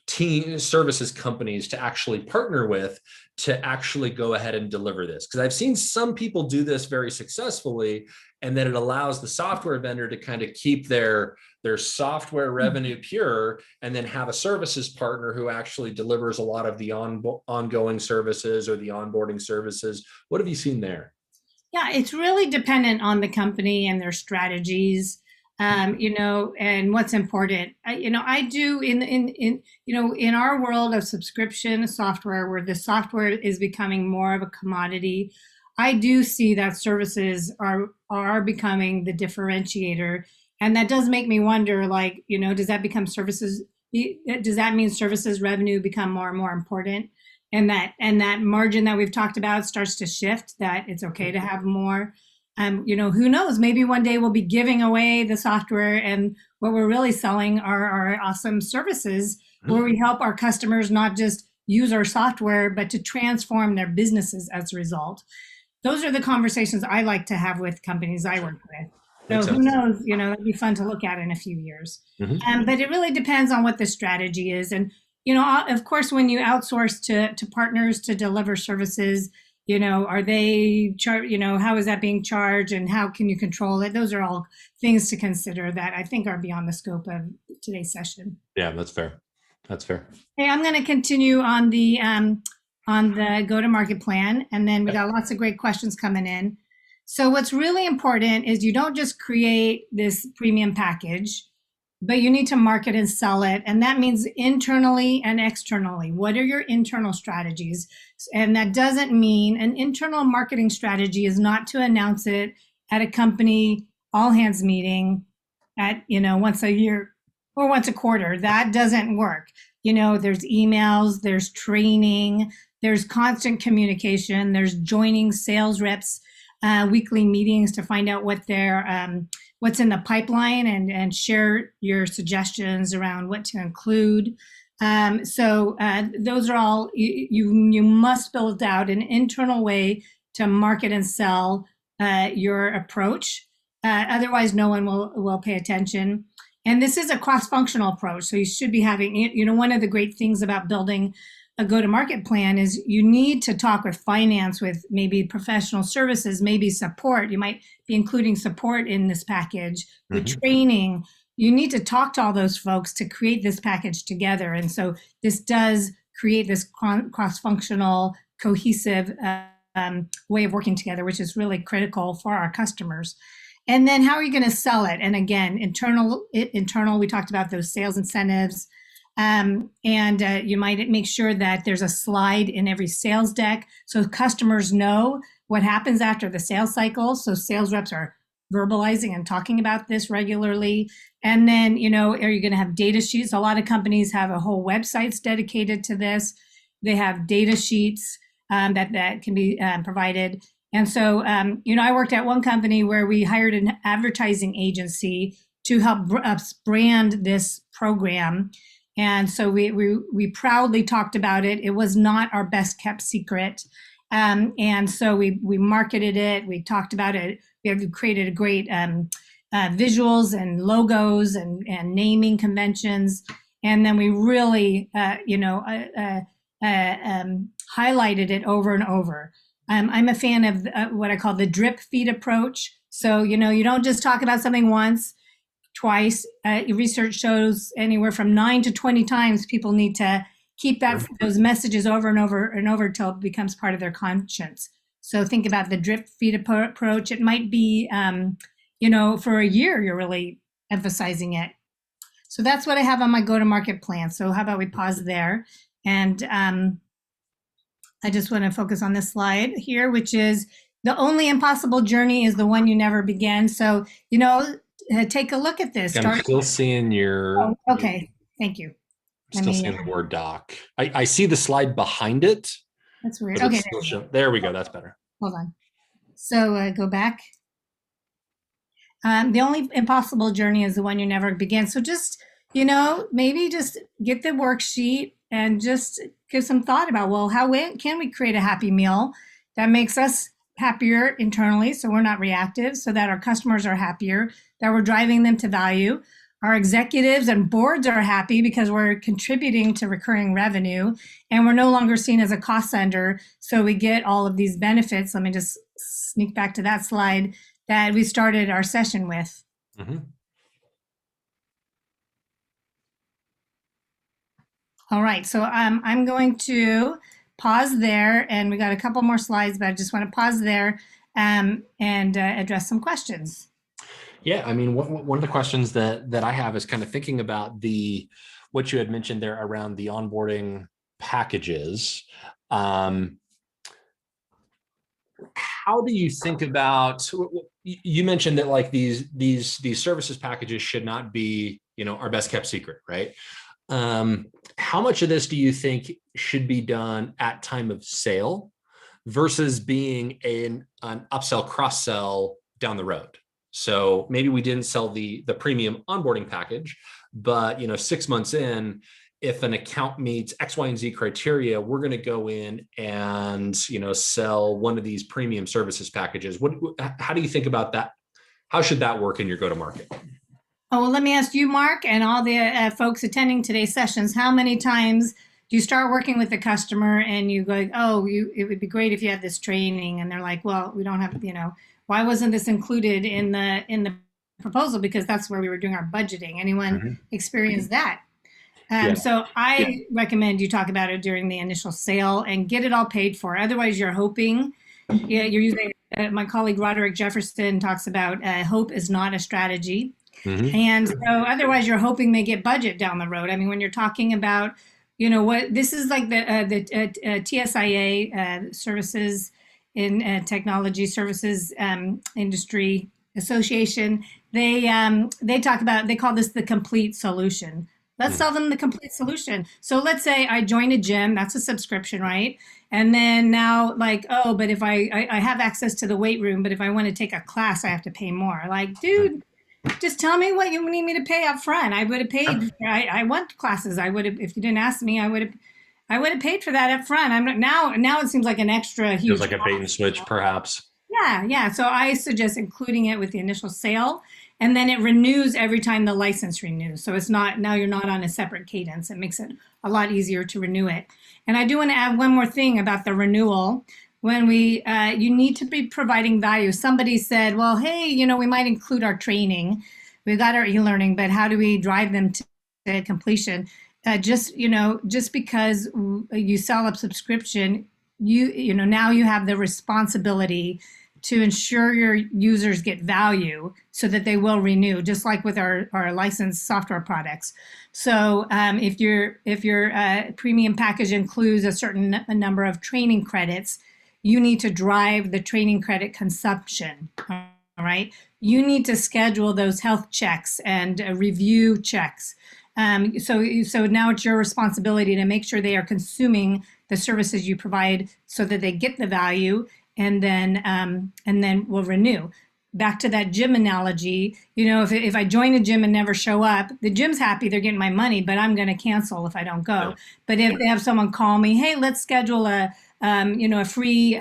team, services companies to actually partner with to actually go ahead and deliver this? Because I've seen some people do this very successfully, and then it allows the software vendor to kind of keep their software revenue pure, and then have a services partner who actually delivers a lot of the ongoing services or the onboarding services. What have you seen there? Yeah, it's really dependent on the company and their strategies, and what's important. I do in our world of subscription software, where the software is becoming more of a commodity. I do see that services are becoming the differentiator, and that does make me wonder. Like, does that become services? Does that mean services revenue become more and more important? And that margin that we've talked about starts to shift, that it's okay to have more. Who knows? Maybe one day we'll be giving away the software, and what we're really selling are our awesome services, where we help our customers not just use our software, but to transform their businesses as a result. Those are the conversations I like to have with companies I work with. So who knows? That'd be fun to look at in a few years. But it really depends on what the strategy is. And of course, when you outsource to partners to deliver services, are they how is that being charged, and how can you control it? Those are all things to consider that I think are beyond the scope of today's session. Yeah, that's fair. That's fair. Okay, I'm going to continue on the go-to-market plan, and then we got lots of great questions coming in. So what's really important is you don't just create this premium package, but you need to market and sell it. And that means internally and externally. What are your internal strategies? And that doesn't mean an internal marketing strategy is not to announce it at a company all hands meeting at, once a year or once a quarter. That doesn't work. There's emails, there's training, there's constant communication, there's joining sales reps, weekly meetings to find out what what's in the pipeline, and share your suggestions around what to include. So those are all, you must build out an internal way to market and sell your approach. Otherwise, no one will pay attention. And this is a cross-functional approach. So you should be having, one of the great things about building a go-to-market plan is you need to talk with finance, with maybe professional services, maybe support. You might be including support in this package, with training. You need to talk to all those folks to create this package together. And so this does create this cross-functional, cohesive way of working together, which is really critical for our customers. And then how are you going to sell it? And again, internal, we talked about those sales incentives. You might make sure that there's a slide in every sales deck so customers know what happens after the sales cycle. So sales reps are verbalizing and talking about this regularly. And then, are you going to have data sheets? A lot of companies have a whole websites dedicated to this. They have data sheets that can be provided. And so, I worked at one company where we hired an advertising agency to help us brand this program. And so we proudly talked about it. It was not our best kept secret. And so we marketed it. We talked about it. We have created a great visuals and logos and naming conventions. And then we really, highlighted it over and over. I'm a fan of what I call the drip feed approach. So, you don't just talk about something once, twice. Research shows anywhere from 9 to 20 times people need to keep those messages over and over and over till it becomes part of their conscience. So think about the drip feed approach. It might be, for a year, you're really emphasizing it. So that's what I have on my go-to-market plan. So how about we pause there? And I just want to focus on this slide here, which is the only impossible journey is the one you never began. So, take a look at this. I'm still seeing your. Oh, okay, thank you. I'm still seeing the Word doc. I see the slide behind it. That's weird. Okay, there we go. That's better. Hold on. So go back. The only impossible journey is the one you never began. So just, maybe just get the worksheet and just give some thought about, well, how can we create a happy meal that makes us happier internally, so we're not reactive, so that our customers are happier, that we're driving them to value. Our executives and boards are happy because we're contributing to recurring revenue and we're no longer seen as a cost center. So we get all of these benefits. Let me just sneak back to that slide that we started our session with. Mm-hmm. All right, so I'm going to pause there, and we got a couple more slides, but I just want to pause there and address some questions. Yeah, I mean, one of the questions that I have is kind of thinking about what you had mentioned there around the onboarding packages. How do you think about? You mentioned that like these services packages should not be our best kept secret, right? How much of this do you think should be done at time of sale versus being an upsell, cross sell down the road? So maybe we didn't sell the premium onboarding package, but 6 months in, if an account meets X, Y, and Z criteria, we're going to go in and sell one of these premium services packages. How do you think about that? How should that work in your go-to-market? Oh, well, let me ask you, Mark, and all the folks attending today's sessions, how many times do you start working with the customer and you go, it would be great if you had this training, and they're like, well, we don't have, why wasn't this included in the proposal? Because that's where we were doing our budgeting. Anyone experienced that? So I recommend you talk about it during the initial sale and get it all paid for. Otherwise, you're hoping. You're using. My colleague Roderick Jefferson talks about hope is not a strategy. Mm-hmm. And so otherwise you're hoping they get budget down the road. I mean, when you're talking about, what this is like the TSIA services in technology services industry association, they talk about, they call this the complete solution. Let's sell them the complete solution. So let's say I join a gym, that's a subscription, right? And then now but if I have access to the weight room, but if I want to take a class, I have to pay more. Like, dude, just tell me what you need me to pay up front. I would have paid. I want classes. I would have, if you didn't ask me, I would have paid for that up front. I'm not now it seems like an extra huge. Feels like a bait and switch, perhaps. Yeah. So I suggest including it with the initial sale, and then it renews every time the license renews. So it's not, now you're not on a separate cadence. It makes it a lot easier to renew it. And I do want to add one more thing about the renewal. When you need to be providing value. Somebody said, well, hey, we might include our training. We've got our e-learning, but how do we drive them to completion? Just because you sell a subscription, now you have the responsibility to ensure your users get value so that they will renew, just like with our licensed software products. So if your premium package includes a certain number of training credits, you need to drive the training credit consumption, all right? You need to schedule those health checks and review checks. So now it's your responsibility to make sure they are consuming the services you provide so that they get the value, and then we'll renew. Back to that gym analogy, if I join a gym and never show up, the gym's happy, they're getting my money, but I'm going to cancel if I don't go. Yeah. But if they have someone call me, hey, let's schedule a free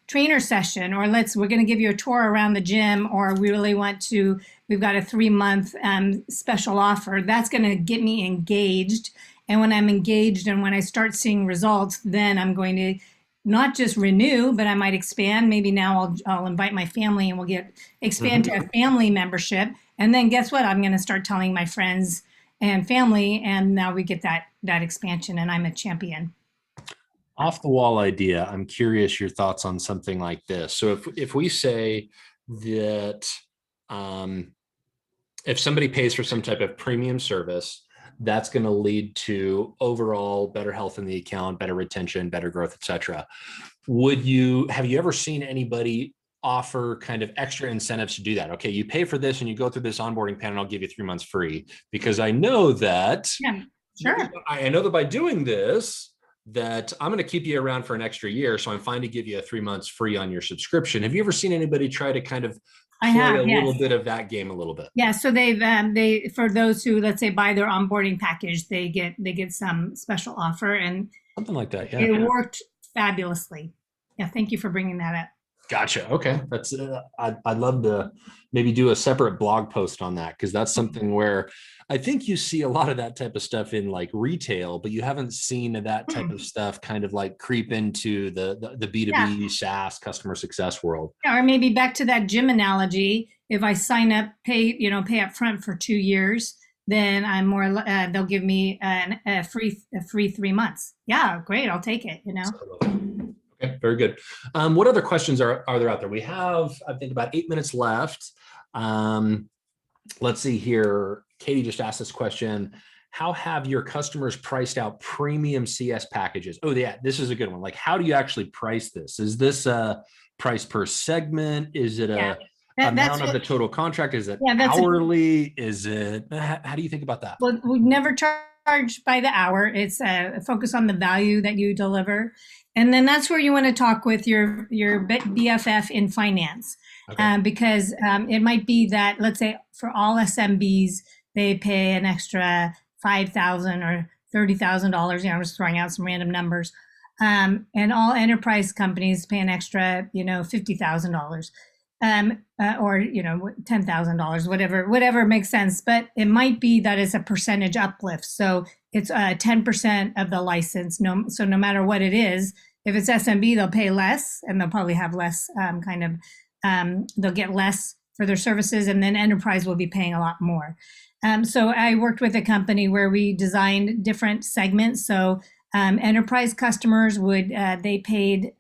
trainer session, or we're going to give you a tour around the gym, or we've got a 3-month special offer, that's going to get me engaged. And when I'm engaged and when I start seeing results, then I'm going to not just renew, but I might expand. Maybe now I'll invite my family and we'll expand to a family membership. And then guess what? I'm going to start telling my friends and family, and now we get that expansion, and I'm a champion. Off the wall idea. I'm curious your thoughts on something like this. So if we say that if somebody pays for some type of premium service, that's going to lead to overall better health in the account, better retention, better growth, et cetera. Have you ever seen anybody offer kind of extra incentives to do that? Okay, you pay for this and you go through this onboarding plan and I'll give you 3 months free, because I know that, Yeah, sure. I know that by doing this, that I'm going to keep you around for an extra year. So I'm fine to give you 3 months free on your subscription. Have you ever seen anybody try to kind of play a little bit of that game a little bit? Yeah, so they for those who, let's say, buy their onboarding package, they get some special offer, and Something like that. Yeah. it worked fabulously. Yeah, thank you for bringing that up. Gotcha. Okay. That's, I'd love to maybe do a separate blog post on that, because that's something where I think you see a lot of that type of stuff in like retail, but you haven't seen that type of stuff kind of like creep into the B2B SaaS customer success world. Yeah, or maybe back to that gym analogy. If I sign up, pay up front for 2 years, then I'm more. They'll give me a free 3 months. Yeah, great. I'll take it. Okay, very good. What other questions are there out there? We have, I think, about 8 minutes left. Let's see here. Katie just asked this question. How have your customers priced out premium CS packages? Oh, yeah, this is a good one. Like, how do you actually price this? Is this a price per segment? Is it a amount of the total contract? Is it hourly? Is it, how do you think about that? Well, we never charge by the hour. It's focus on the value that you deliver. And then that's where you want to talk with your BFF in finance. Okay. Because it might be that, let's say, for all SMBs, they pay an extra $5,000 or $30,000. I'm just throwing out some random numbers. And all enterprise companies pay an extra, $50,000. Or $10,000, whatever makes sense. But it might be that it's a percentage uplift. So it's 10% of the license. So no matter what it is, if it's SMB, they'll pay less, and they'll probably have less they'll get less for their services, and then enterprise will be paying a lot more. So I worked with a company where we designed different segments. So enterprise customers they paid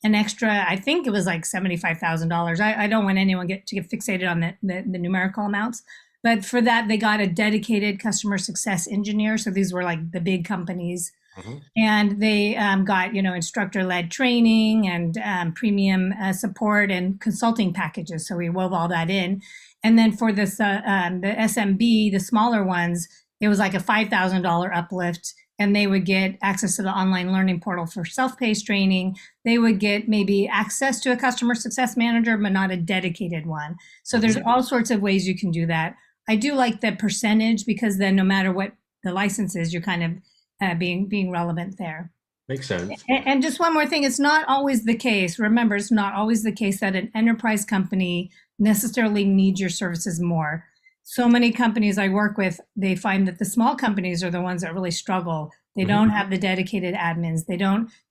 an extra, I think it was like $75,000. I don't want anyone to get fixated on the numerical amounts, but for that, they got a dedicated customer success engineer. So these were like the big companies. Mm-hmm. And they got, instructor-led training and premium support and consulting packages. So we wove all that in. And then for this, the SMB, the smaller ones, it was like a $5,000 uplift. And they would get access to the online learning portal for self-paced training. They would get maybe access to a customer success manager, but not a dedicated one. So there's all sorts of ways you can do that. I do like the percentage, because then no matter what the license is, you're kind of being relevant there. Makes sense. And just one more thing, it's not always the case. Remember, it's not always the case that an enterprise company necessarily needs your services more. So many companies I work with, they find that the small companies are the ones that really struggle. They don't have the dedicated admins.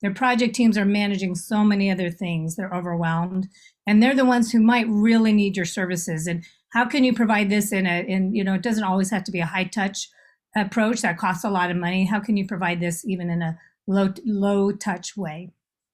Their project teams are managing so many other things. They're overwhelmed. And they're the ones who might really need your services. And how can you provide this it doesn't always have to be a high touch approach that costs a lot of money. How can you provide this even in a low touch way?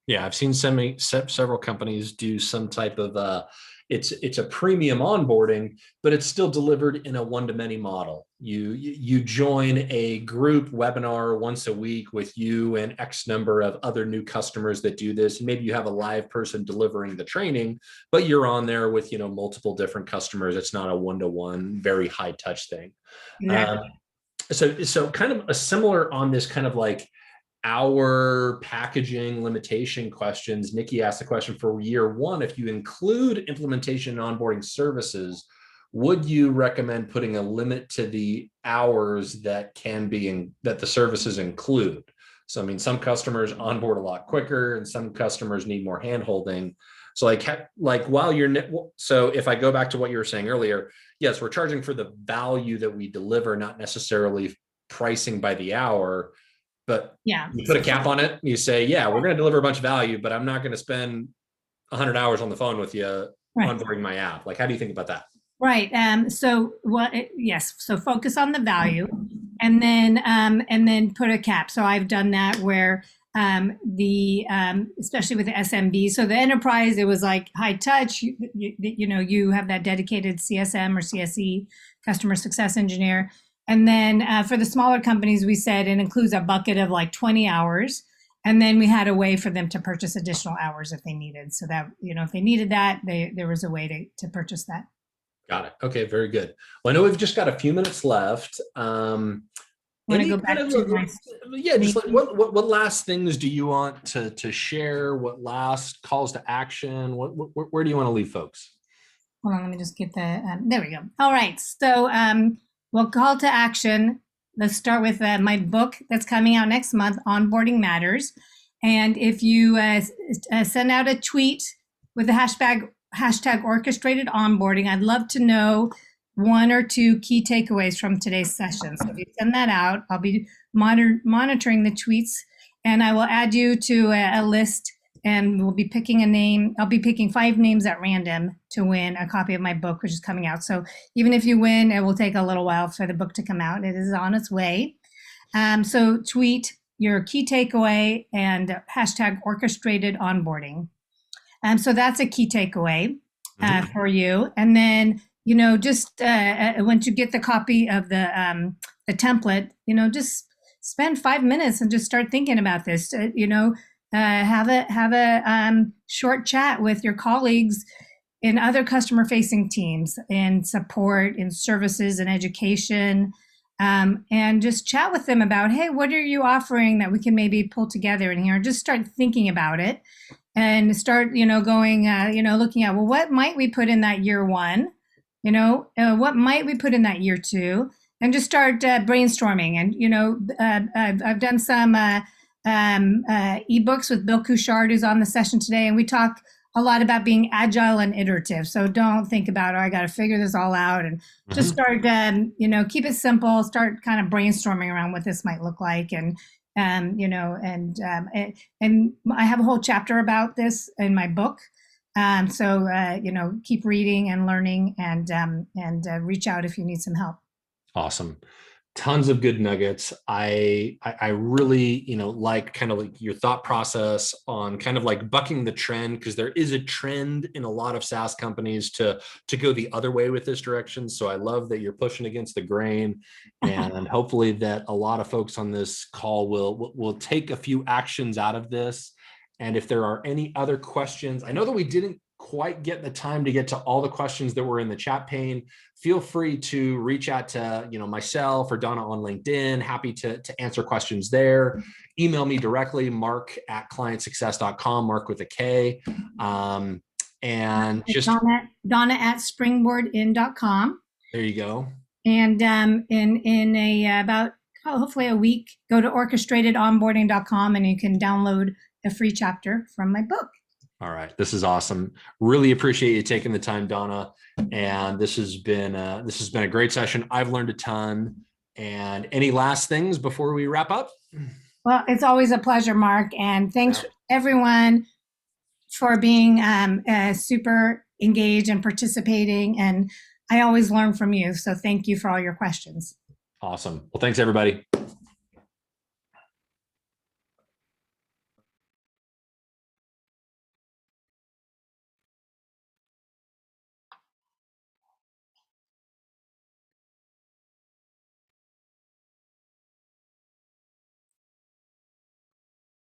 Yeah, I've seen several companies do some type of it's a premium onboarding, but it's still delivered in a one-to-many model. You join a group webinar once a week with you and X number of other new customers that do this. And maybe you have a live person delivering the training, but you're on there with multiple different customers. It's not a one-to-one, very high touch thing. Exactly. So kind of a similar on this kind of like our packaging limitation questions. Nikki asked the question for year one, if you include implementation and onboarding services, would you recommend putting a limit to the hours that that the services include? So, I mean, some customers onboard a lot quicker and some customers need more handholding. So so if I go back to what you were saying earlier, yes, we're charging for the value that we deliver, not necessarily pricing by the hour. But you put a cap on it. You say, we're going to deliver a bunch of value, but I'm not going to spend 100 hours on the phone with you onboarding my app. Like, how do you think about that? Right. So what? Yes. So focus on the value, and then put a cap. So I've done that where especially with the SMB. So the enterprise, it was like high touch. You have that dedicated CSM or CSE, customer success engineer, and then for the smaller companies, we said it includes a bucket of like 20 hours. And then we had a way for them to purchase additional hours if they needed. So that, if they needed that, there was a way to purchase that. Got it. Okay, very good. Well, I know we've just got a few minutes left. Want to Any go back kind of, to my yeah, just like what last things do you want to share? What last calls to action? Where do you want to leave folks? hold on, let me just get the, there we go. All right. So, well, call to action. Let's start with my book that's coming out next month, Onboarding Matters. And if you send out a tweet with the hashtag orchestrated onboarding, I'd love to know one or two key takeaways from today's session. So if you send that out, I'll be monitoring the tweets, and I will add you to a list, and we'll be picking a name. I'll be picking 5 names at random to win a copy of my book, which is coming out. So even if you win, it will take a little while for the book to come out. It is on its way. So tweet your key takeaway and hashtag orchestrated onboarding. So that's a key takeaway for you. And then, just once you get the copy of the template, just spend 5 minutes and just start thinking about this. Have a short chat with your colleagues in other customer-facing teams, in support, in services, and education, and just chat with them about, hey, what are you offering that we can maybe pull together in here? Just start thinking about it, and start, going, looking at, well, what might we put in that year 1? What might we put in that year 2? And just start brainstorming. And, I've done some ebooks with Bill Couchard, who's on the session today, and we talk a lot about being agile and iterative. So don't think about, I got to figure this all out, and just start, keep it simple, start kind of brainstorming around what this might look like. And I have a whole chapter about this in my book. So keep reading and learning, and reach out if you need some help. Awesome. Tons of good nuggets. I really, like kind of like your thought process on kind of like bucking the trend, because there is a trend in a lot of SaaS companies to go the other way with this direction. So I love that you're pushing against the grain, and hopefully that a lot of folks on this call will take a few actions out of this. And if there are any other questions, I know that we didn't quite get the time to get to all the questions that were in the chat pane. Feel free to reach out to myself or Donna on LinkedIn. Happy to answer questions there. Email me directly, mark@clientsuccess.com, Mark with a K. And just Donna at springboardin.com. There you go. And in about hopefully a week, go to orchestratedonboarding.com, and you can download a free chapter from my book. All right. This is awesome. Really appreciate you taking the time, Donna. And this has been a great session. I've learned a ton. And any last things before we wrap up? Well, it's always a pleasure, Mark. And thanks everyone for being super engaged and participating. And I always learn from you. So thank you for all your questions. Awesome. Well, thanks everybody.